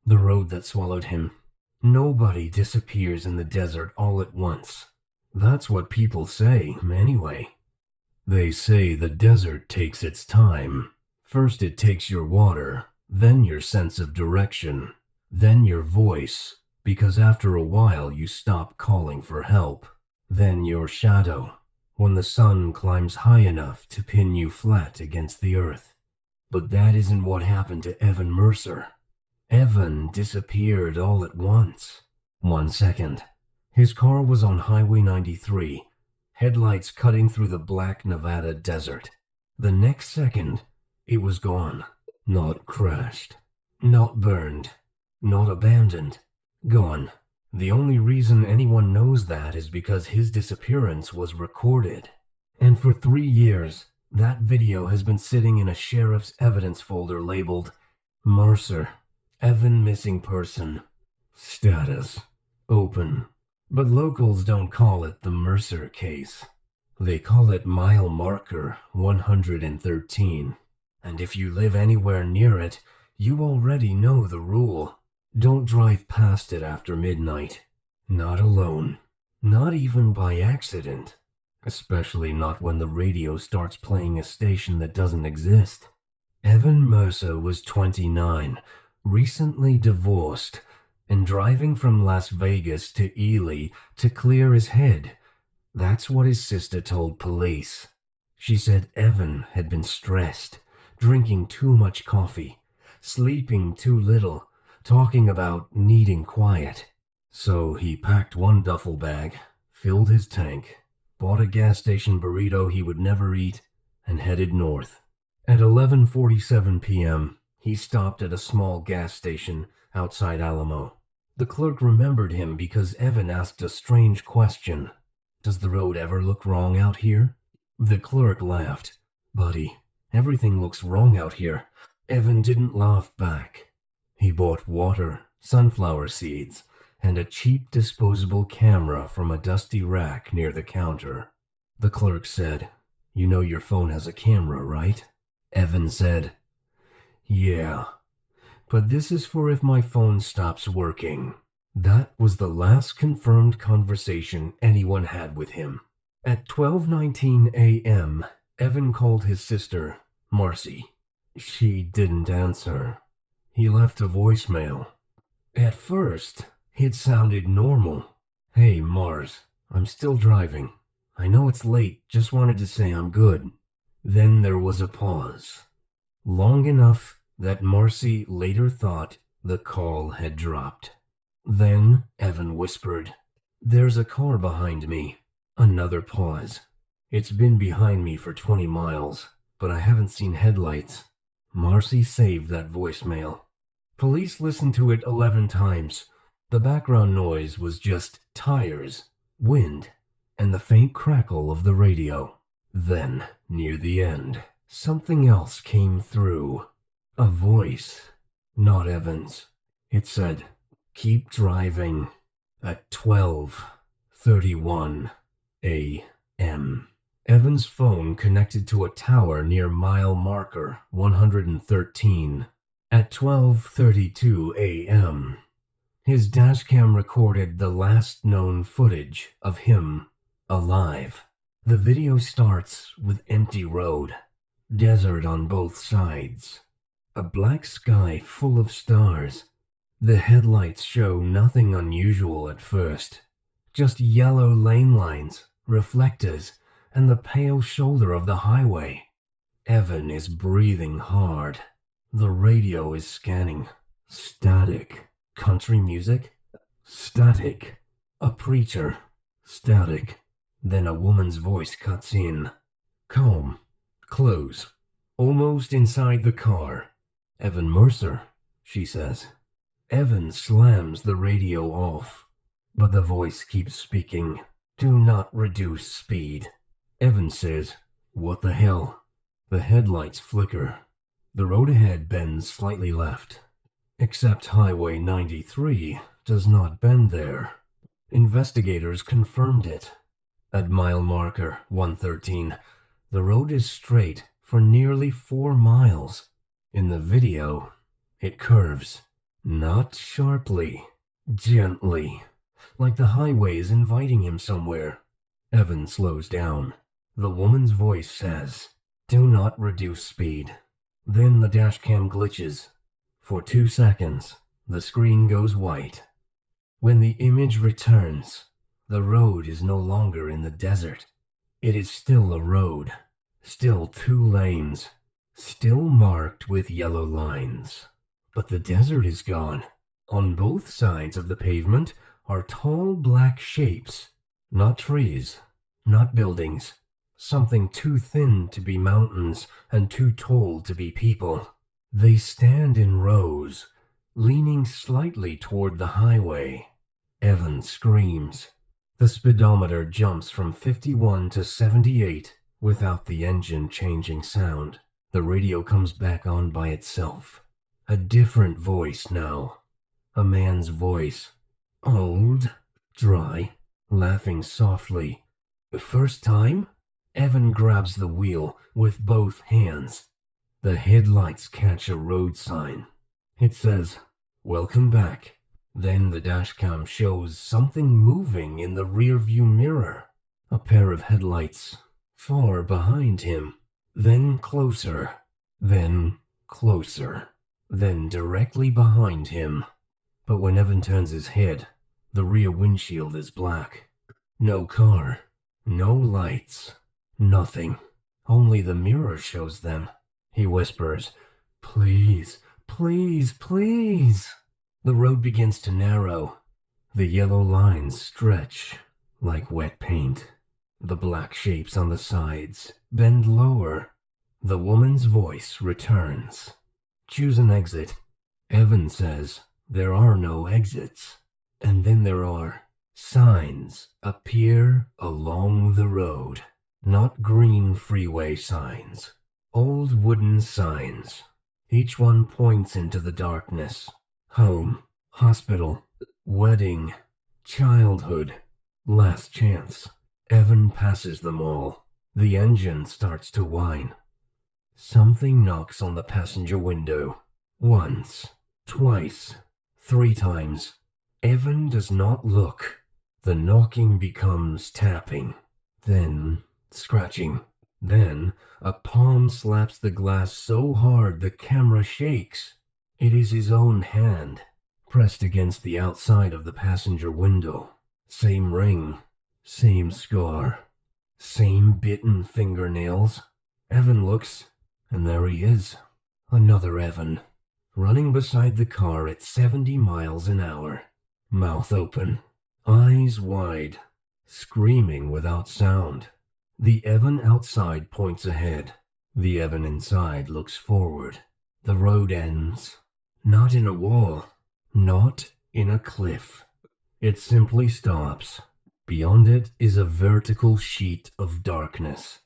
The road that swallowed him. Nobody disappears in the desert all at once. That's what people say, anyway. They say the desert takes its time. First it takes your water, then your sense of direction, then your voice, because after a while you stop calling for help. Then your shadow, when the sun climbs high enough to pin you flat against the earth. But that isn't what happened to Evan Mercer. Evan disappeared all at once. 1 second. His car was on Highway 93, headlights cutting through the black Nevada desert. The next second, it was gone. Not crashed. Not burned. Not abandoned. Gone. The only reason anyone knows that is because his disappearance was recorded. And for 3 years, that video has been sitting in a sheriff's evidence folder labeled Mercer, Evan missing person, status, open. But locals don't call it the Mercer case. They call it mile marker 113. And if you live anywhere near it, you already know the rule. Don't drive past it after midnight. Not alone. Not even by accident. Especially not when the radio starts playing a station that doesn't exist. Evan Mercer was 29, recently divorced, and driving from Las Vegas to Ely to clear his head. That's what his sister told police. She said Evan had been stressed, drinking too much coffee, sleeping too little, talking about needing quiet. So he packed one duffel bag, filled his tank, bought a gas station burrito he would never eat, and headed north. At 11:47 p.m., he stopped at a small gas station outside Alamo. The clerk remembered him because Evan asked a strange question. Does the road ever look wrong out here? The clerk laughed. Buddy, everything looks wrong out here. Evan didn't laugh back. He bought water, sunflower seeds, and a cheap disposable camera from a dusty rack near the counter. The clerk said, "You know your phone has a camera, right?" Evan said, "Yeah, but this is for if my phone stops working." That was the last confirmed conversation anyone had with him. At 12:19 a.m., Evan called his sister, Marcy. She didn't answer. He left a voicemail. At first, it sounded normal. "Hey, Mars, I'm still driving. I know it's late, just wanted to say I'm good." Then there was a pause. Long enough that Marcy later thought the call had dropped. Then Evan whispered, "There's a car behind me." Another pause. "It's been behind me for 20 miles, but I haven't seen headlights." Marcy saved that voicemail. Police listened to it 11 times. The background noise was just tires, wind, and the faint crackle of the radio. Then, near the end, something else came through. A voice. Not Evan's. It said, "Keep driving." At 12:31 a.m. Evan's phone connected to a tower near mile marker 113. At 12:32 a.m., his dashcam recorded the last known footage of him alive. The video starts with empty road, desert on both sides, a black sky full of stars. The headlights show nothing unusual at first, just yellow lane lines, reflectors, and the pale shoulder of the highway. Evan is breathing hard. The radio is scanning. Static. Country music? Static. A preacher. Static. Then a woman's voice cuts in. Calm. Close. Almost inside the car. "Evan Mercer," she says. Evan slams the radio off, but the voice keeps speaking. "Do not reduce speed." Evan says, "What the hell?" The headlights flicker. The road ahead bends slightly left. Except Highway 93 does not bend there. Investigators confirmed it. At mile marker 113, the road is straight for nearly 4 miles. In the video, it curves. Not sharply, gently, like the highway is inviting him somewhere. Evan slows down. The woman's voice says, "Do not reduce speed." Then the dashcam glitches. For 2 seconds, the screen goes white. When the image returns, the road is no longer in the desert. It is still a road, still 2 lanes, still marked with yellow lines. But the desert is gone. On both sides of the pavement are tall black shapes, not trees, not buildings, something too thin to be mountains and too tall to be people. They stand in rows, leaning slightly toward the highway. Evan screams. The speedometer jumps from 51 to 78 without the engine changing sound. The radio comes back on by itself. A different voice now. A man's voice. Old, dry, laughing softly. The first time, Evan grabs the wheel with both hands. The headlights catch a road sign. It says, "Welcome back." Then the dashcam shows something moving in the rearview mirror. A pair of headlights, far behind him. Then closer. Then closer. Then directly behind him. But when Evan turns his head, the rear windshield is black. No car. No lights. Nothing. Only the mirror shows them. He whispers, "Please, please, please." The road begins to narrow. The yellow lines stretch like wet paint. The black shapes on the sides bend lower. The woman's voice returns. "Choose an exit." Evan says there are no exits. And then there are signs appear along the road. Not green freeway signs. Old wooden signs. Each one points into the darkness. Home, hospital, wedding, childhood, last chance. Evan passes them all. The engine starts to whine. Something knocks on the passenger window. Once, twice, 3 times. Evan does not look. The knocking becomes tapping, then scratching. Then a palm slaps the glass so hard the camera shakes. It is his own hand, pressed against the outside of the passenger window. Same ring, same scar, same bitten fingernails. Evan looks, and there he is. Another Evan, running beside the car at 70 miles an hour. Mouth open, eyes wide, screaming without sound. The Evan outside points ahead. The Evan inside looks forward. The road ends. Not in a wall. Not in a cliff. It simply stops. Beyond it is a vertical sheet of darkness,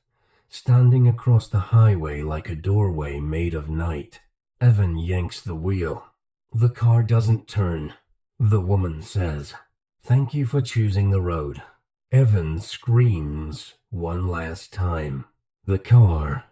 standing across the highway like a doorway made of night. Evan yanks the wheel. The car doesn't turn. The woman says, "Thank you for choosing the road." Evan screams one last time. The car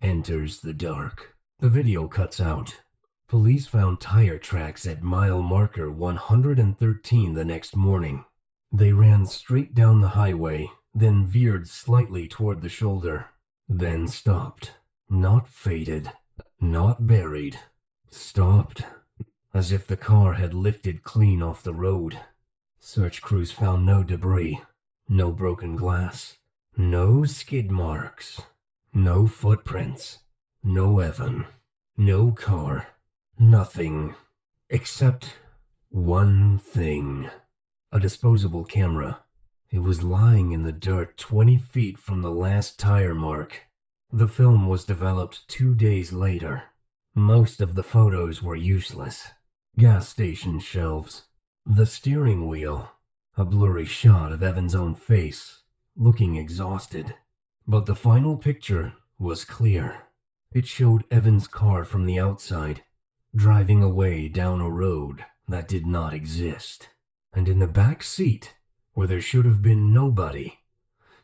enters the dark. The video cuts out. Police found tire tracks at mile marker 113 the next morning. They ran straight down the highway, then veered slightly toward the shoulder, then stopped. Not faded, not buried. Stopped, as if the car had lifted clean off the road. Search crews found no debris, no broken glass, no skid marks, no footprints, no Evan, no car. Nothing, except one thing. A disposable camera. It was lying in the dirt 20 feet from the last tire mark. The film was developed 2 days later. Most of the photos were useless. Gas station shelves. The steering wheel. A blurry shot of Evan's own face, looking exhausted. But the final picture was clear. It showed Evan's car from the outside, driving away down a road that did not exist. And in the back seat, where there should have been nobody,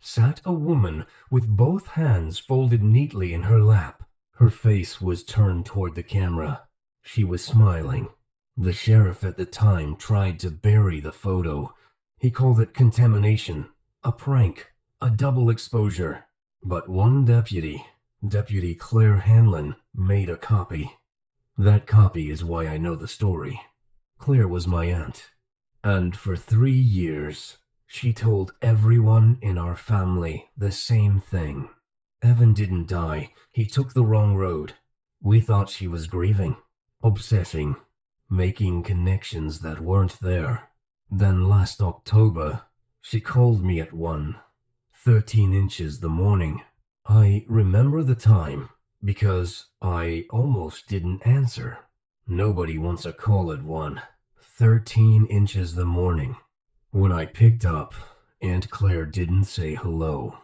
sat a woman with both hands folded neatly in her lap. Her face was turned toward the camera. She was smiling. The sheriff at the time tried to bury the photo. He called it contamination, a prank, a double exposure. But one deputy, Deputy Claire Hanlon, made a copy. That copy is why I know the story. Claire was my aunt, and for 3 years, she told everyone in our family the same thing. Evan didn't die. He took the wrong road. We thought she was grieving, obsessing, making connections that weren't there. Then last October, she called me at 1:13 inches the morning. I remember the time because I almost didn't answer. Nobody wants a call at 1:13 inches the morning. When I picked up, Aunt Claire didn't say hello.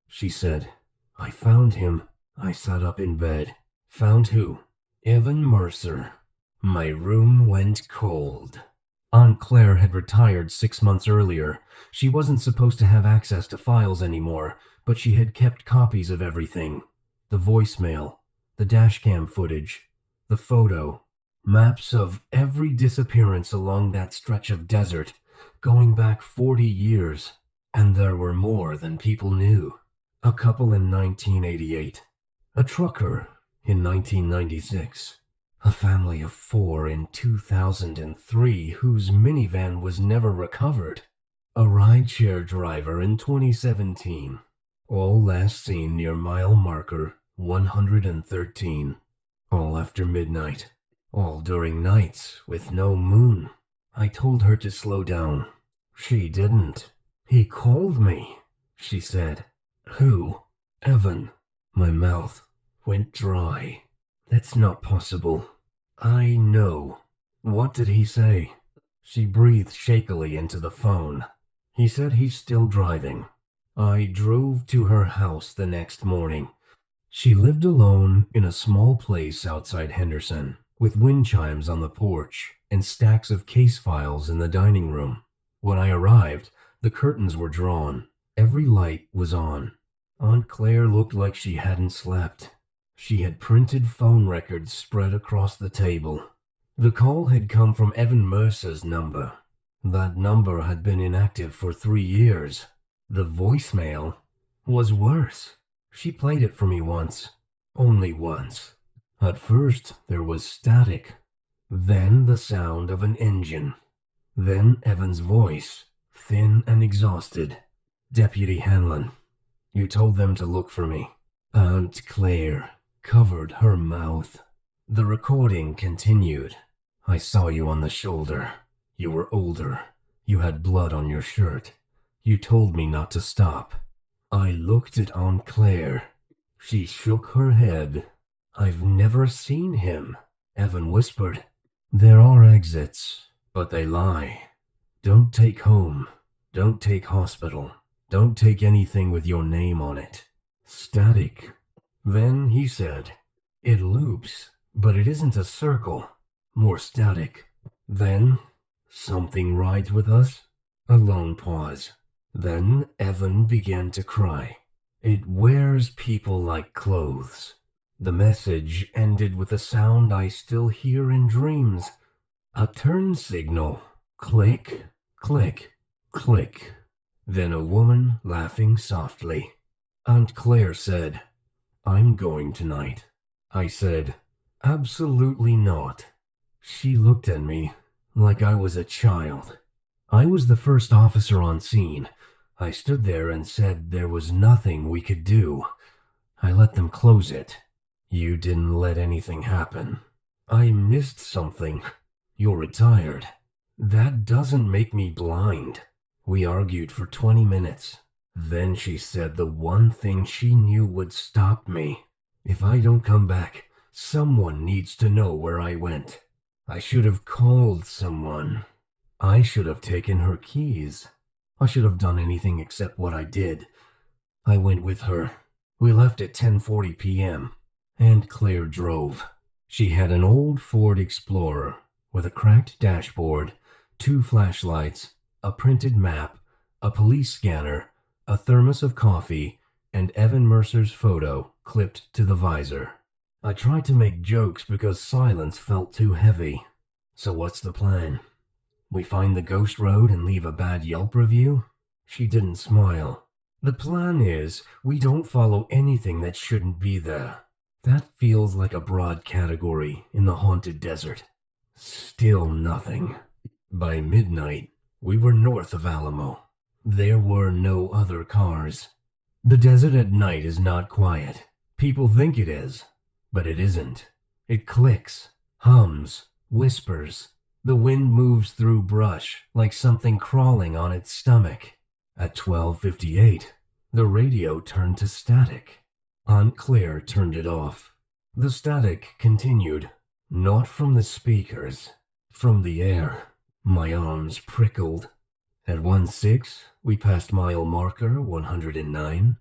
She said, "I found him." I sat up in bed. "Found who?" "Evan Mercer." My room went cold. Aunt Claire had retired 6 months earlier. She wasn't supposed to have access to files anymore, but she had kept copies of everything. The voicemail, the dashcam footage, the photo, maps of every disappearance along that stretch of desert, going back 40 years. And there were more than people knew. A couple in 1988, a trucker in 1996, a family of 4 in 2003 whose minivan was never recovered, a rideshare driver in 2017, all last seen near mile marker 113, all after midnight, all during nights with no moon. I told her to slow down. She didn't. "He called me," she said. "Who?" "Evan." My mouth went dry. "That's not possible." "I know." "What did he say?" She breathed shakily into the phone. "He said he's still driving." I drove to her house the next morning. She lived alone in a small place outside Henderson, with wind chimes on the porch and stacks of case files in the dining room. When I arrived, the curtains were drawn. Every light was on. Aunt Claire looked like she hadn't slept. She had printed phone records spread across the table. The call had come from Evan Mercer's number. That number had been inactive for 3 years. The voicemail was worse. She played it for me once. Only once. At first, there was static. Then the sound of an engine. Then Evan's voice, thin and exhausted. "Deputy Hanlon, you told them to look for me." Aunt Claire covered her mouth. The recording continued. "I saw you on the shoulder. You were older. You had blood on your shirt. You told me not to stop." I looked at Aunt Claire. She shook her head. "I've never seen him," Evan whispered. "There are exits, but they lie. Don't take home. Don't take hospital. Don't take anything with your name on it." Static. Then he said, "It loops, but it isn't a circle." More static. Then, "Something rides with us." A long pause. Then Evan began to cry. "It wears people like clothes." The message ended with a sound I still hear in dreams. A turn signal. Click, click, click. Then a woman laughing softly. Aunt Claire said, "I'm going tonight." I said, "Absolutely not." She looked at me like I was a child. I was the first officer on scene. I stood there and said there was nothing we could do. I let them close it. "You didn't let anything happen." "I missed something." "You're retired." "That doesn't make me blind." We argued for 20 minutes. Then she said the one thing she knew would stop me. "If I don't come back, someone needs to know where I went." I should have called someone. I should have taken her keys. I should have done anything except what I did. I went with her. We left at 10:40 p.m. Aunt Claire drove. She had an old Ford Explorer with a cracked dashboard, 2 flashlights, a printed map, a police scanner, a thermos of coffee, and Evan Mercer's photo clipped to the visor. I tried to make jokes because silence felt too heavy. So what's the plan? We find the ghost road and leave a bad Yelp review? She didn't smile. The plan is we don't follow anything that shouldn't be there. That feels like a broad category in the haunted desert. Still nothing. By midnight, we were north of Alamo. There were no other cars. The desert at night is not quiet. People think it is, but it isn't. It clicks, hums, whispers. The wind moves through brush like something crawling on its stomach. At 12:58, the radio turned to static. Aunt Claire turned it off. The static continued, not from the speakers, from the air. My arms prickled. At 1:06, we passed mile marker 109.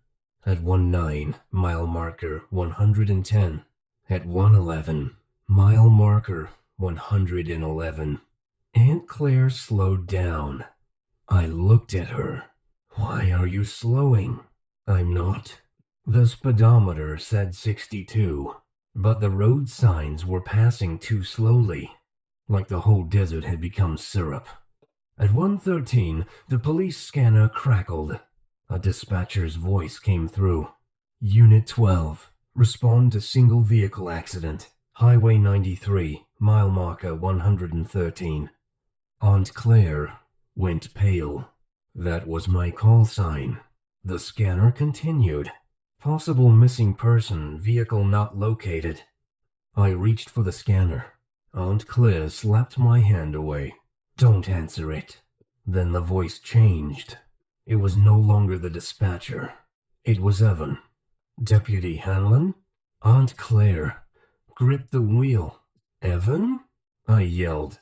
At 1:09, mile marker 110. At 1:11, mile marker 111. Aunt Claire slowed down. I looked at her. Why are you slowing? I'm not. The speedometer said 62, but the road signs were passing too slowly, like the whole desert had become syrup. At 1:13, the police scanner crackled. A dispatcher's voice came through. Unit 12, respond to single vehicle accident. Highway 93, mile marker 113. Aunt Claire went pale. That was my call sign. The scanner continued. Possible missing person, vehicle not located. I reached for the scanner. Aunt Claire slapped my hand away. Don't answer it. Then the voice changed. It was no longer the dispatcher. It was Evan. Deputy Hanlon? Aunt Claire gripped the wheel. Evan? I yelled.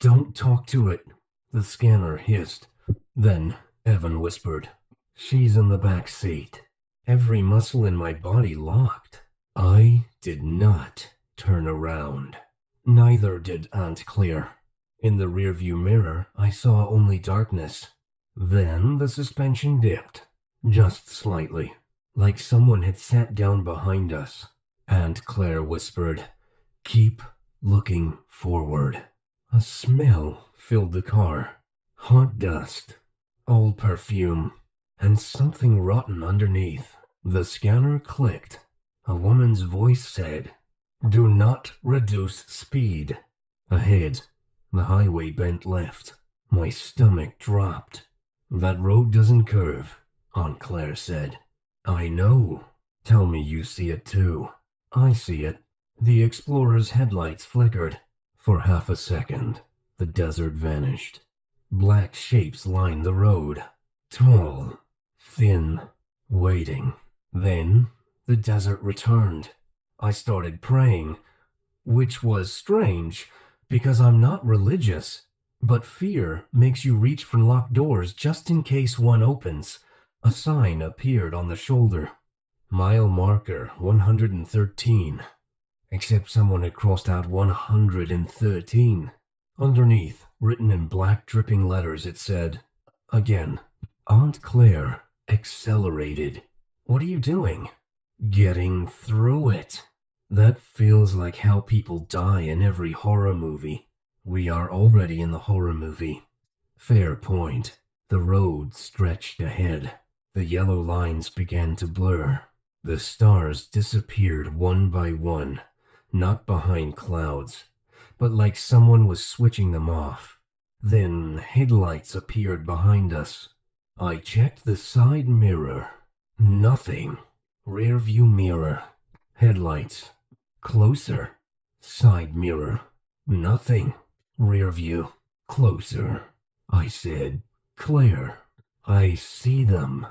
Don't talk to it. The scanner hissed. Then Evan whispered. She's in the back seat. Every muscle in my body locked. I did not turn around. Neither did Aunt Claire. In the rearview mirror, I saw only darkness. Then the suspension dipped, just slightly, like someone had sat down behind us. Aunt Claire whispered, "Keep looking forward." A smell filled the car. Hot dust, old perfume, and something rotten underneath. The scanner clicked. A woman's voice said, "Do not reduce speed." Ahead, the highway bent left. My stomach dropped. "That road doesn't curve," Aunt Claire said. "I know. Tell me you see it too." I see it. The Explorer's headlights flickered. For half a second, the desert vanished. Black shapes lined the road. Tall, thin, waiting. Then, the desert returned. I started praying, which was strange, because I'm not religious. But fear makes you reach for locked doors just in case one opens. A sign appeared on the shoulder. Mile marker 113. Except someone had crossed out 113. Underneath, written in black dripping letters, it said, again, Aunt Claire accelerated. What are you doing? Getting through it. That feels like how people die in every horror movie. We are already in the horror movie. Fair point. The road stretched ahead. The yellow lines began to blur. The stars disappeared one by one, not behind clouds, but like someone was switching them off. Then headlights appeared behind us. I checked the side mirror. Nothing. Rear view mirror. Headlights. Closer. Side mirror. Nothing. Rear view. Closer. I said, "Claire, I see them."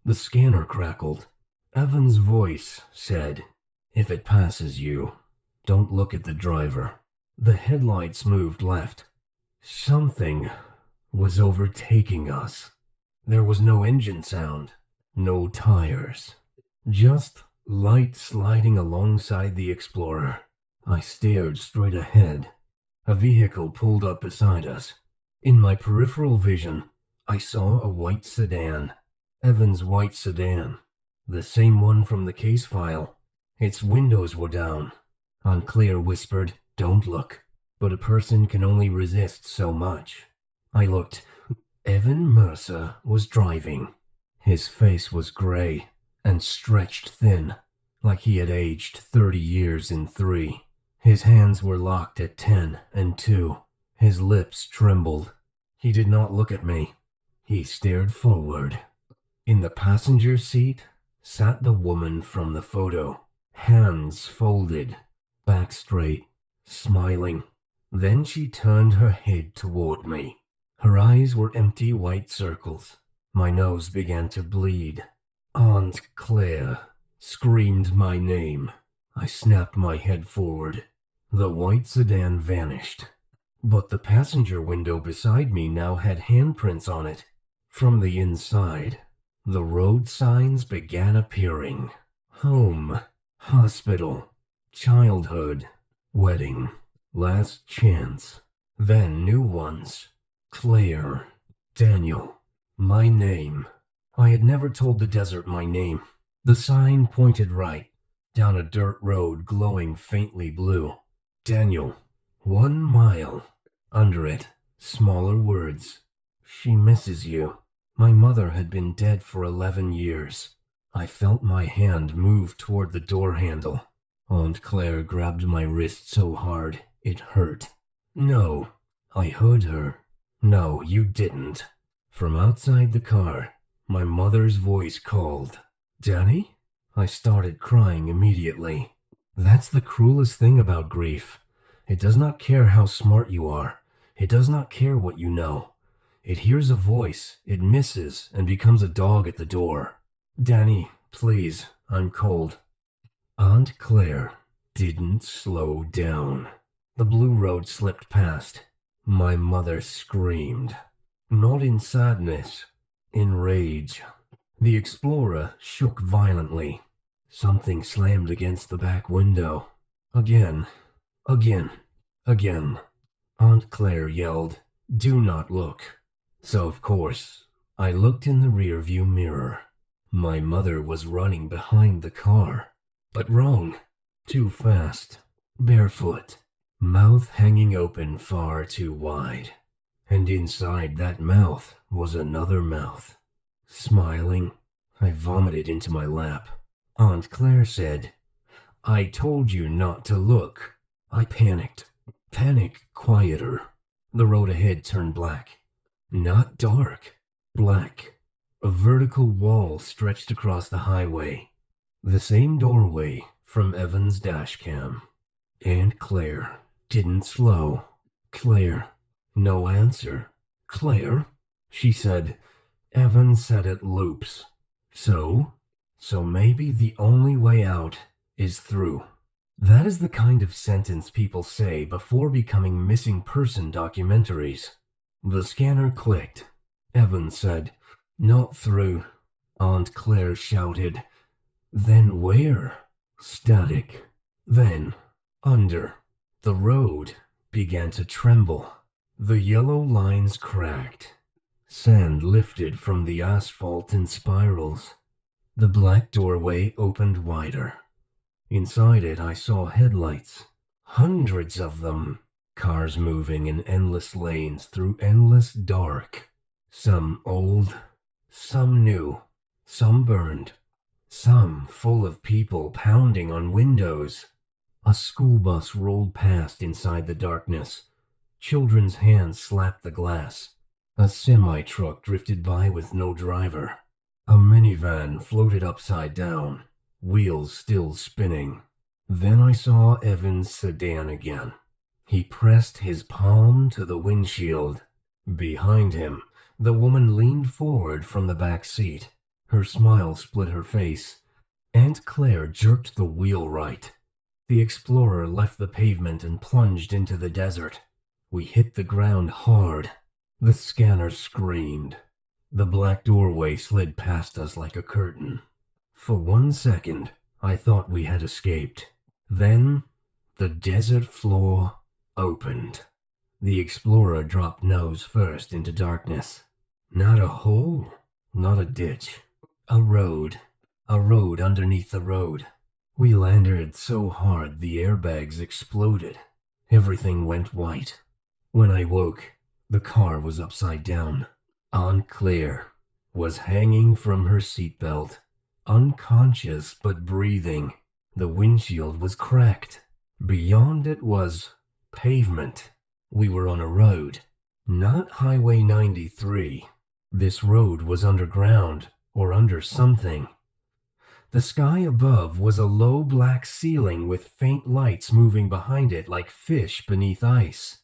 The scanner crackled. Evan's voice said, "If it passes you, don't look at the driver." The headlights moved left. Something was overtaking us. There was no engine sound, no tires, just light sliding alongside the Explorer. I stared straight ahead. A vehicle pulled up beside us. In my peripheral vision, I saw a white sedan. Evan's white sedan. The same one from the case file. Its windows were down. Aunt Claire whispered, "Don't look." but a person can only resist so much. I looked. Evan Mercer was driving. His face was gray and stretched thin, like he had aged 30 years in 3. His hands were locked at 10 and 2. His lips trembled. He did not look at me. He stared forward. In the passenger seat sat the woman from the photo, hands folded, back straight, smiling. Then she turned her head toward me. Her eyes were empty white circles. My nose began to bleed. Aunt Claire screamed my name. I snapped my head forward. The white sedan vanished, but the passenger window beside me now had handprints on it. From the inside, the road signs began appearing. Home, hospital, childhood, wedding, last chance. Then new ones. Claire, Daniel, my name. I had never told the desert my name. The sign pointed right, down a dirt road glowing faintly blue. Daniel, 1 mile. Under it, smaller words. She misses you. My mother had been dead for 11 years. I felt my hand move toward the door handle. Aunt Claire grabbed my wrist so hard, it hurt. No, I heard her. No, you didn't. From outside the car, my mother's voice called. Danny? I started crying immediately. That's the cruelest thing about grief. It does not care how smart you are. It does not care what you know. It hears a voice, it misses, and becomes a dog at the door. Danny, please, I'm cold. Aunt Claire didn't slow down. The blue road slipped past. My mother screamed. Not in sadness, in rage. The Explorer shook violently. Something slammed against the back window. Again, again, again. Aunt Claire yelled, "Do not look." So of course, I looked in the rearview mirror. My mother was running behind the car. But wrong. Too fast. Barefoot. Mouth hanging open far too wide. And inside that mouth was another mouth. Smiling, I vomited into my lap. Aunt Claire said, "I told you not to look." I panicked. Panic quieter. The road ahead turned black. Not dark. Black. A vertical wall stretched across the highway. The same doorway from Evan's dashcam. Aunt Claire didn't slow. Claire. No answer. Claire? She said, "Evan said it loops. So maybe the only way out is through." That is the kind of sentence people say before becoming missing person documentaries. The scanner clicked. Evan said, "Not through." Aunt Claire shouted, "Then where?" Static. Then, under. The road began to tremble. The yellow lines cracked. Sand lifted from the asphalt in spirals. The black doorway opened wider. Inside it I saw headlights. Hundreds of them. Cars moving in endless lanes through endless dark. Some old, some new, some burned, some full of people pounding on windows. A school bus rolled past inside the darkness. Children's hands slapped the glass. A semi-truck drifted by with no driver. A minivan floated upside down, wheels still spinning. Then I saw Evan's sedan again. He pressed his palm to the windshield. Behind him, the woman leaned forward from the back seat. Her smile split her face. Aunt Claire jerked the wheel right. The Explorer left the pavement and plunged into the desert. We hit the ground hard. The scanner screamed. The black doorway slid past us like a curtain. For 1 second, I thought we had escaped. Then, the desert floor opened. The Explorer dropped nose first into darkness. Not a hole, not a ditch. A road. A road underneath the road. We landed so hard the airbags exploded. Everything went white. When I woke, the car was upside down. Aunt Claire was hanging from her seatbelt, unconscious but breathing. The windshield was cracked. Beyond it was pavement. We were on a road, not Highway 93. This road was underground or under something. The sky above was a low black ceiling with faint lights moving behind it like fish beneath ice.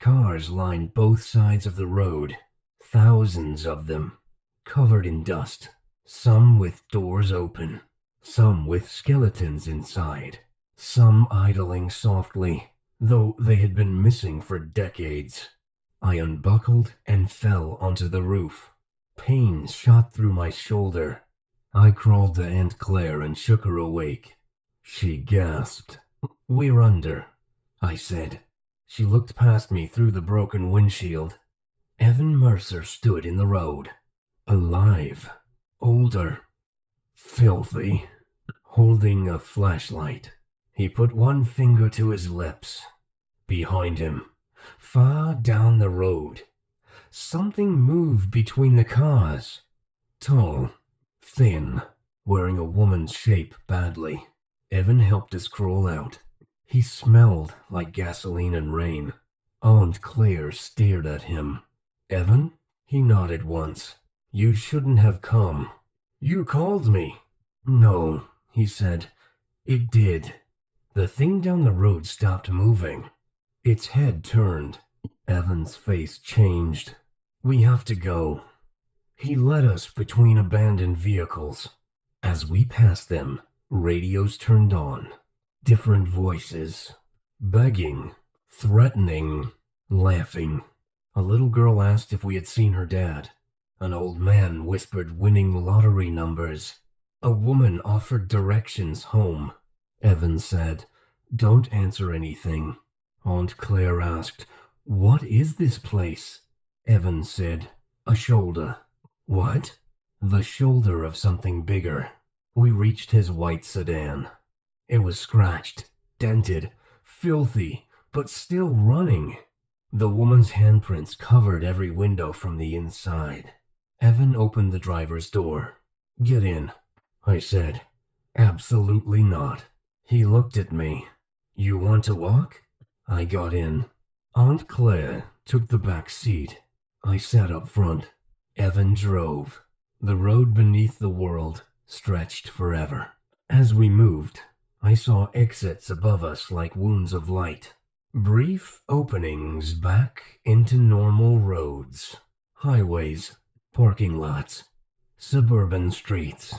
Cars lined both sides of the road, thousands of them, covered in dust, some with doors open, some with skeletons inside, some idling softly, though they had been missing for decades. I unbuckled and fell onto the roof. Pain shot through my shoulder. I crawled to Aunt Claire and shook her awake. She gasped. "We're under," I said. She looked past me through the broken windshield. Evan Mercer stood in the road. Alive. Older. Filthy. Holding a flashlight. He put one finger to his lips. Behind him, far down the road, something moved between the cars. Tall. Thin, wearing a woman's shape badly. Evan helped us crawl out. He smelled like gasoline and rain. Aunt Claire stared at him. "Evan?" He nodded once. "You shouldn't have come." "You called me." "No," he said. "It did." The thing down the road stopped moving. Its head turned. Evan's face changed. "We have to go." He led us between abandoned vehicles. As we passed them, radios turned on. Different voices. Begging, threatening, laughing. A little girl asked if we had seen her dad. An old man whispered winning lottery numbers. A woman offered directions home. Evan said, "Don't answer anything." Aunt Claire asked, "What is this place?" Evan said, "A shoulder." "What?" "The shoulder of something bigger." We reached his white sedan. It was scratched, dented, filthy, but still running. The woman's handprints covered every window from the inside. Evan opened the driver's door. "Get in," I said. "Absolutely not." He looked at me. "You want to walk?" I got in. Aunt Claire took the back seat. I sat up front. Evan drove. The road beneath the world stretched forever. As we moved, I saw exits above us like wounds of light. Brief openings back into normal roads. Highways, parking lots, suburban streets.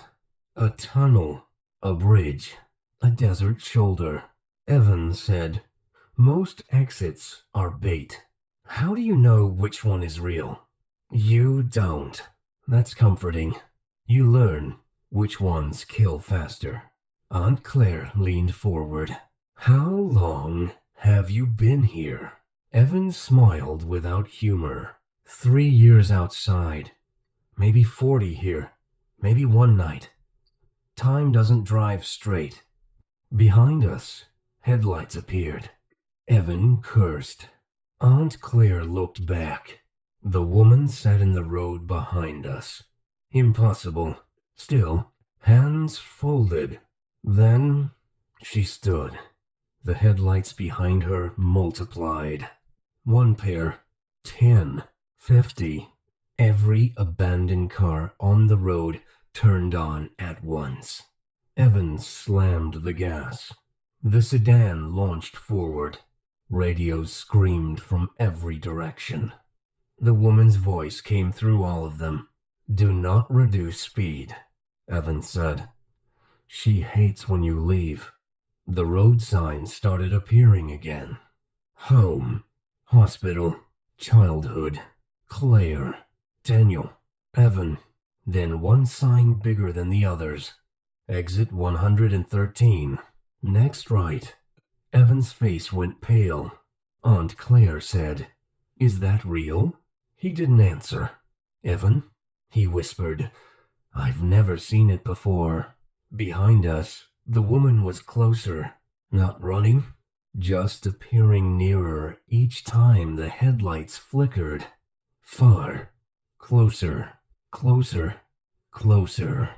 A tunnel, a bridge, a desert shoulder. Evan said, "Most exits are bait. How do you know which one is real?" "You don't." "That's comforting. You learn which ones kill faster." Aunt Claire leaned forward. "How long have you been here?" Evan smiled without humor. 3 years outside. Maybe 40 here. Maybe one night. Time doesn't drive straight. Behind us, headlights appeared. Evan cursed. Aunt Claire looked back. The woman sat in the road behind us. Impossible. Still, hands folded. Then she stood. The headlights behind her multiplied. 1 pair, 10, 50. Every abandoned car on the road turned on at once. Evan slammed the gas. The sedan launched forward. Radios screamed from every direction. The woman's voice came through all of them. "Do not reduce speed," Evan said. "She hates when you leave." The road signs started appearing again. Home, hospital, childhood, Claire, Daniel, Evan. Then one sign bigger than the others. Exit 113. Next right. Evan's face went pale. Aunt Claire said, "Is that real?" He didn't answer. "Evan?" he whispered. "I've never seen it before." Behind us, the woman was closer. "Not running?" just appearing nearer each time the headlights flickered. Far, closer, closer, closer.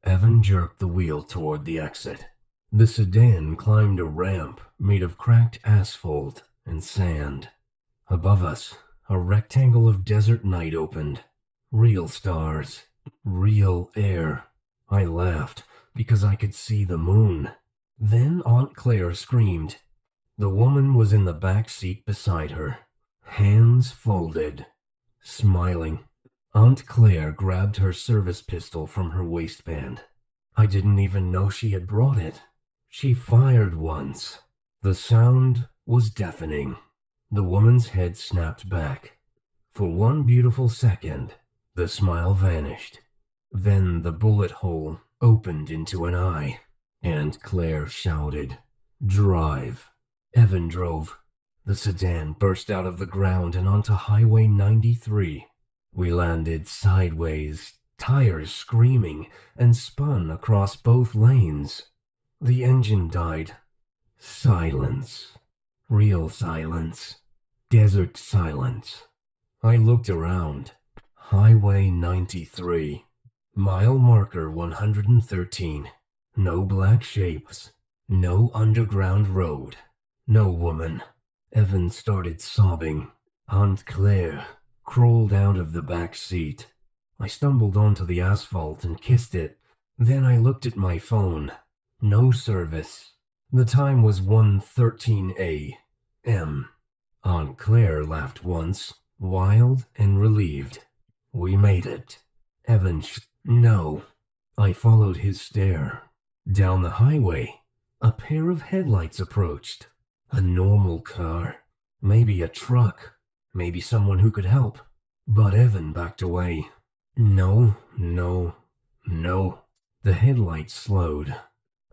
Evan jerked the wheel toward the exit. The sedan climbed a ramp made of cracked asphalt and sand. Above us, a rectangle of desert night opened. Real stars, real air. I laughed because I could see the moon. Then Aunt Claire screamed. The woman was in the back seat beside her, hands folded, smiling. Aunt Claire grabbed her service pistol from her waistband. I didn't even know she had brought it. She fired once. The sound was deafening. The woman's head snapped back. For one beautiful second, the smile vanished. Then the bullet hole opened into an eye. Aunt Claire shouted, "Drive." Evan drove. The sedan burst out of the ground and onto Highway 93. We landed sideways, tires screaming, and spun across both lanes. The engine died. Silence. Real silence. Desert silence. I looked around. Highway 93. Mile marker 113. No black shapes. No underground road. No woman. Evan started sobbing. Aunt Claire crawled out of the back seat. I stumbled onto the asphalt and kissed it. Then I looked at my phone. No service. The time was 1:13 a.m. Aunt Claire laughed once, wild and relieved. We made it. Evan No. I followed his stare. Down the highway, a pair of headlights approached. A normal car. Maybe a truck. Maybe someone who could help. But Evan backed away. No, no, no. The headlights slowed.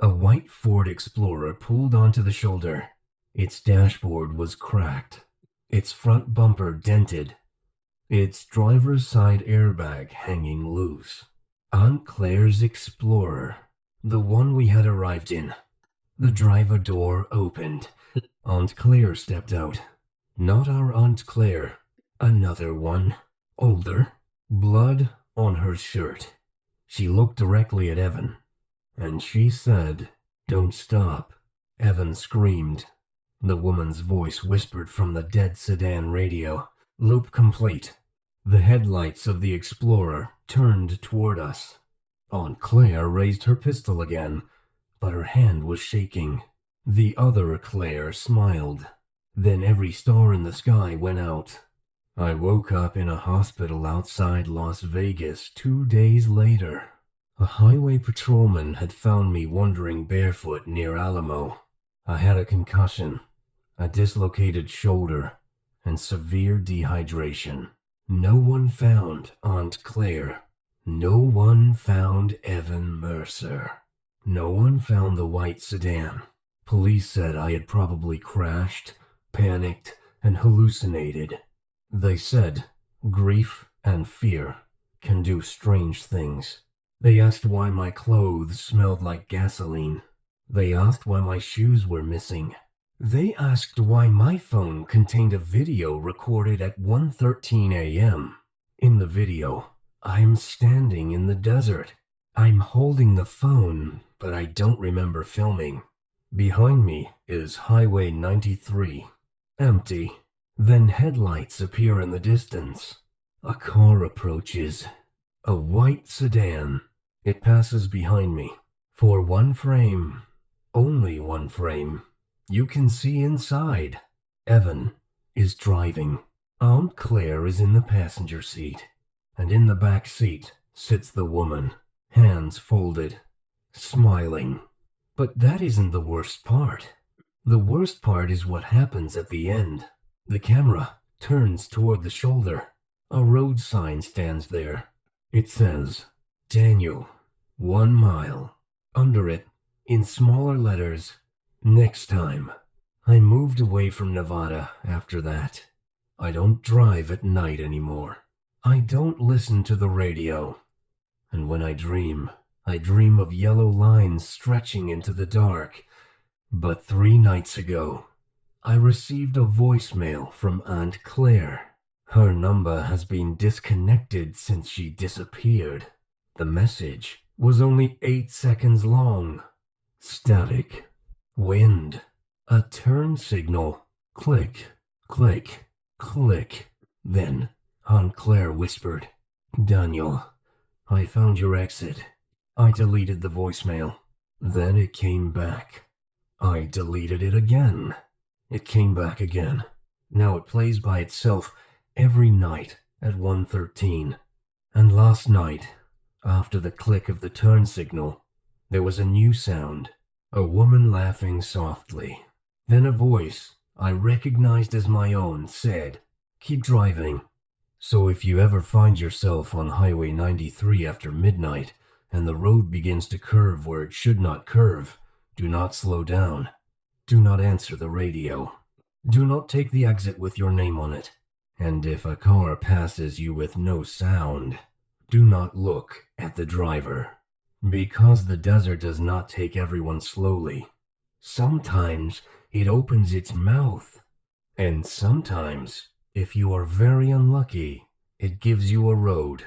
A white Ford Explorer pulled onto the shoulder. Its dashboard was cracked. Its front bumper dented. Its driver's side airbag hanging loose. Aunt Claire's Explorer. The one we had arrived in. The driver door opened. Aunt Claire stepped out. Not our Aunt Claire. Another one. Older. Blood on her shirt. She looked directly at Evan. And she said, "Don't stop." Evan screamed. The woman's voice whispered from the dead sedan radio. "Loop complete." The headlights of the Explorer turned toward us. Aunt Claire raised her pistol again, but her hand was shaking. The other Claire smiled. Then every star in the sky went out. I woke up in a hospital outside Las Vegas 2 days later. A highway patrolman had found me wandering barefoot near Alamo. I had a concussion, a dislocated shoulder, and severe dehydration. No one found Aunt Claire. No one found Evan Mercer. No one found the white sedan. Police said I had probably crashed, panicked, and hallucinated. They said grief and fear can do strange things. They asked why my clothes smelled like gasoline. They asked why my shoes were missing. They asked why my phone contained a video recorded at 1:13 a.m. In the video, I'm standing in the desert. I'm holding the phone, but I don't remember filming. Behind me is Highway 93. Empty. Then headlights appear in the distance. A car approaches. A white sedan. It passes behind me. For one frame. Only one frame. You can see inside. Evan is driving. Aunt Claire is in the passenger seat. And in the back seat sits the woman, hands folded, smiling. But that isn't the worst part. The worst part is what happens at the end. The camera turns toward the shoulder. A road sign stands there. It says, "Daniel, 1 mile." Under it, in smaller letters, "Next time." I moved away from Nevada after that. I don't drive at night anymore. I don't listen to the radio. And when I dream of yellow lines stretching into the dark. But 3 nights ago, I received a voicemail from Aunt Claire. Her number has been disconnected since she disappeared. The message was only 8 seconds long. Static. Wind. A turn signal. Click, click, click. Then Aunt Claire whispered, "Daniel, I found your exit." I deleted the voicemail. Then it came back. I deleted it again. It came back again. Now it plays by itself every night at 1:13. And last night, after the click of the turn signal, there was a new sound. A woman laughing softly. Then a voice I recognized as my own said, "Keep driving." So if you ever find yourself on Highway 93 after midnight and the road begins to curve where it should not curve, do not slow down. Do not answer the radio. Do not take the exit with your name on it. And if a car passes you with no sound, do not look at the driver. Because the desert does not take everyone slowly. Sometimes it opens its mouth. And sometimes, if you are very unlucky, it gives you a road.